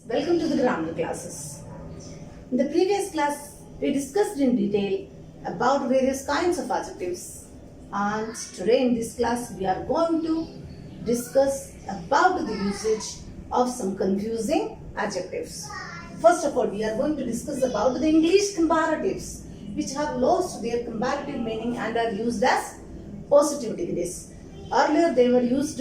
Welcome to the grammar classes. In the previous class, we discussed in detail about various kinds of adjectives, and today in this class we are going to discuss about the usage of some confusing adjectives. First of all, we are going to discuss about the English comparatives which have lost their comparative meaning and are used as positive degrees. Earlier they were used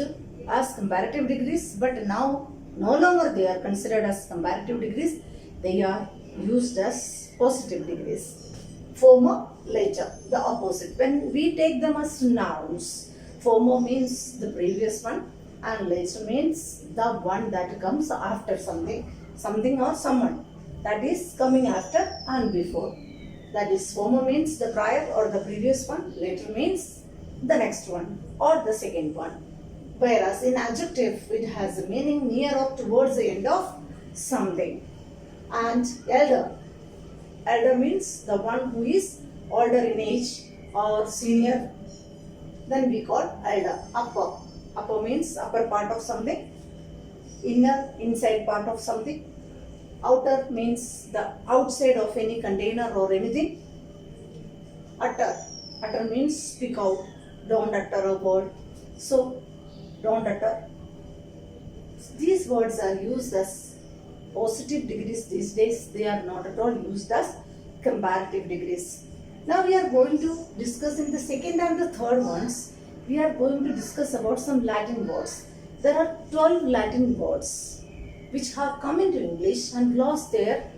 as comparative degrees, but now no longer they are considered as comparative degrees, they are used as positive degrees. Former, later, the opposite. When we take them as nouns, former means the previous one and later means the one that comes after something or someone, that is coming after and before. That is, former means the prior or the previous one, later means the next one or the second one. Whereas in adjective, it has a meaning near or towards the end of something. And elder. Elder means the one who is older in age or senior. Then we call elder. Upper. Upper means upper part of something. Inner, inside part of something. Outer means the outside of any container or anything. Utter. Utter means speak out. Don't utter a word. So, don't utter. These words are used as positive degrees these days. They are not at all used as comparative degrees. Now we are going to discuss in the second and the third ones. We are going to discuss about some Latin words. There are 12 Latin words which have come into English and lost their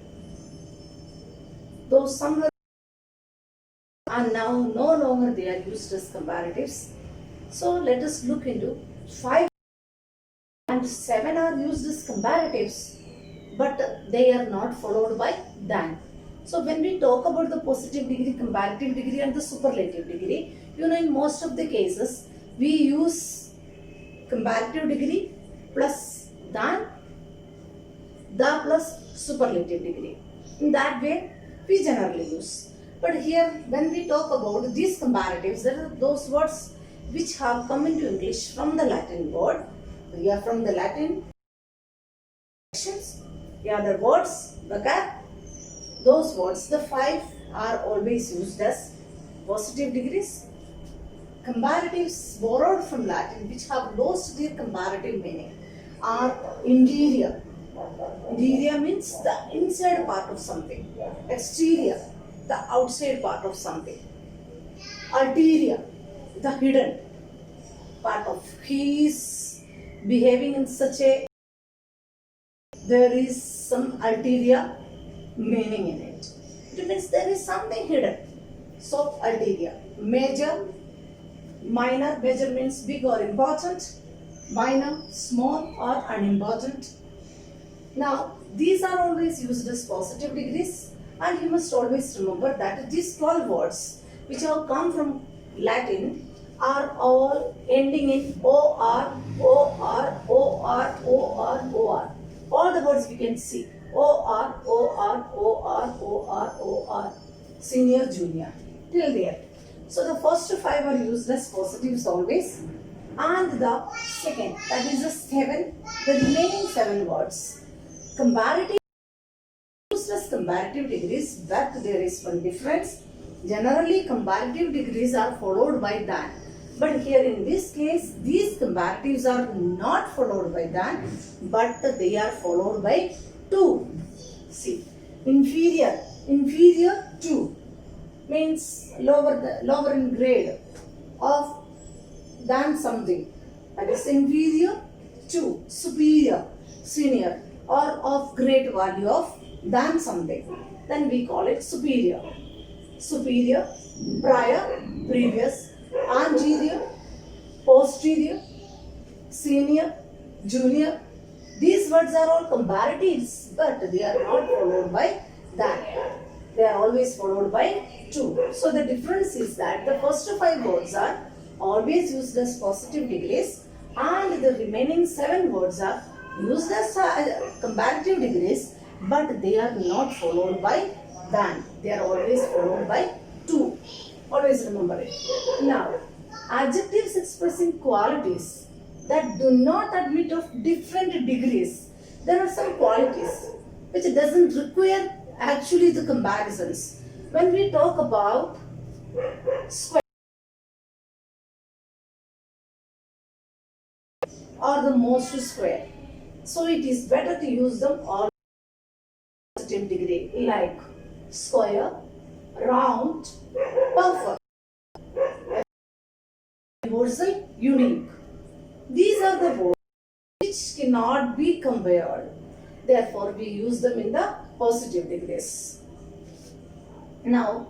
those somewhere and now no longer they are used as comparatives. So let us look into 5 and 7 are used as comparatives, but they are not followed by than. So when we talk about the positive degree, comparative degree and the superlative degree, in most of the cases we use comparative degree plus than, the plus superlative degree. In that way we generally use. But here when we talk about these comparatives, there are those words which have come into English from the Latin word. We are from the Latin actions. The other words, vocab. Those words, the 5 are always used as positive degrees. Comparatives borrowed from Latin which have lost their comparative meaning are interior. Interior means the inside part of something. Exterior, the outside part of something. Ulterior, the hidden part of. He is behaving in such a, there is some ulterior meaning in it. It means there is something hidden. So ulterior. Major, minor. Major means big or important. Minor, small or unimportant. Now these are always used as positive degrees, and you must always remember that these 12 words which have come from Latin are all ending in OR, OR, OR, OR, OR. All the words we can see. OR, OR, OR, OR, OR. Senior, junior. Till there. So the first 5 are used as positives always. And the second, that is the 7, the remaining 7 words. Comparative used as comparative degrees, but there is one difference. Generally, comparative degrees are followed by than. But here in this case, these comparatives are not followed by than, but they are followed by to. See, inferior. Inferior to means lower in grade of than something. That is inferior to. Superior, senior, or of great value of than something. Then we call it superior. Superior, prior, previous, anterior, posterior, senior, junior. These words are all comparatives, but they are not followed by than. They are always followed by to. So the difference is that the first 5 words are always used as positive degrees, and the remaining 7 words are used as comparative degrees, but they are not followed by than. They are always followed by to. Always remember it. Now, adjectives expressing qualities that do not admit of different degrees. there are some qualities which doesn't require actually the comparisons. When we talk about square or the most square, so it is better to use them all positive degree like square, round, perfect, universal, unique. These are the words which cannot be compared. Therefore, we use them in the positive degrees. Now,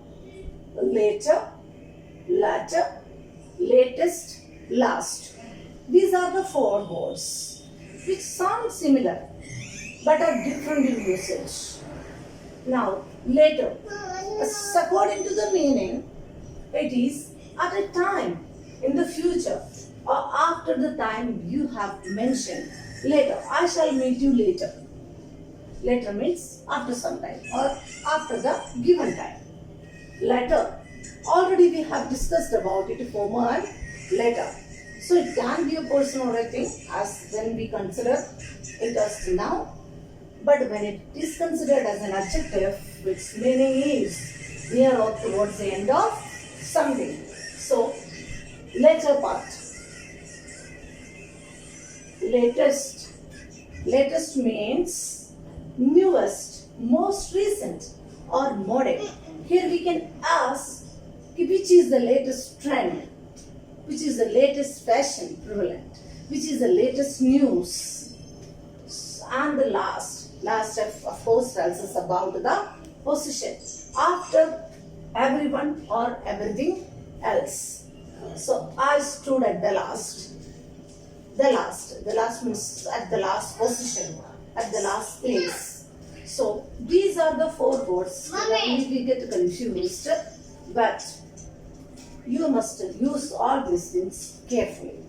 later, latter, latest, last. These are the four words which sound similar but are different in usage. Now, later, according to the meaning, it is at a time in the future or after the time you have mentioned. Later, I shall meet you later. Later means after some time or after the given time. Later, already we have discussed about it former and later. So it can be a person or a thing as when we consider it as noun. But when it is considered as an adjective, its meaning is near or towards the end of something. So, later part. Latest. Latest means newest, most recent or modern. Here we can ask which is the latest trend, which is the latest fashion prevalent, which is the latest news. And the last of course tells us about the position after everyone or everything else. So I stood at the last. The last means at the last position, at the last place. So these are the four words. We get confused, but you must use all these things carefully.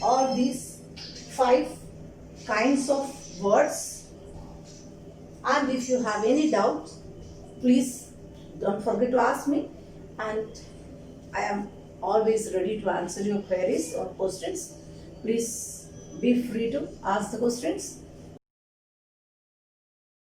All these 5 kinds of words, and if you have any doubt, please don't forget to ask me, and I am always ready to answer your queries or questions. Please be free to ask the questions.